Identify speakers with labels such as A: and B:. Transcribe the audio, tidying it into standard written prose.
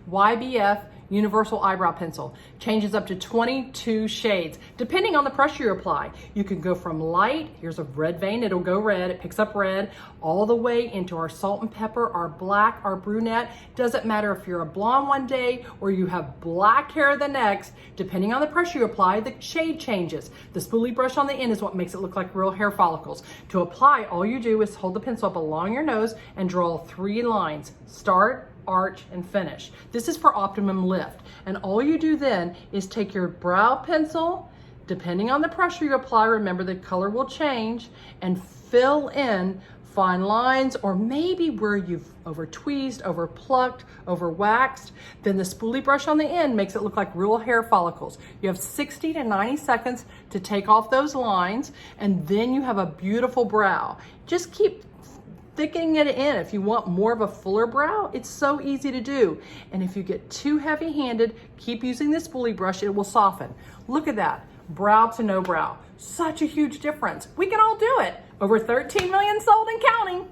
A: YBF Universal Eyebrow Pencil. Changes up to 22 shades, depending on the pressure you apply. You can go from light, here's a red vein, it'll go red, it picks up red, all the way into our salt and pepper, our black, our brunette. Doesn't matter if you're a blonde one day or you have black hair the next, depending on the pressure you apply, the shade changes. The spoolie brush on the end is what makes it look like real hair follicles. To apply, all you do is hold the pencil up along your nose and draw 3 lines. Start, arch, and finish. This is for optimum lift. And all you do then is take your brow pencil, depending on the pressure you apply, remember the color will change, and fill in fine lines, or maybe where you've over tweezed, over plucked, over waxed. Then the spoolie brush on the end makes it look like real hair follicles. You have 60 to 90 seconds to take off those lines, and then you have a beautiful brow. Just keep thickening it in. If you want more of a fuller brow, it's so easy to do. And if you get too heavy-handed, keep using this spoolie brush, it will soften. Look at that, brow to no brow. Such a huge difference. We can all do it. Over 13 million sold and counting.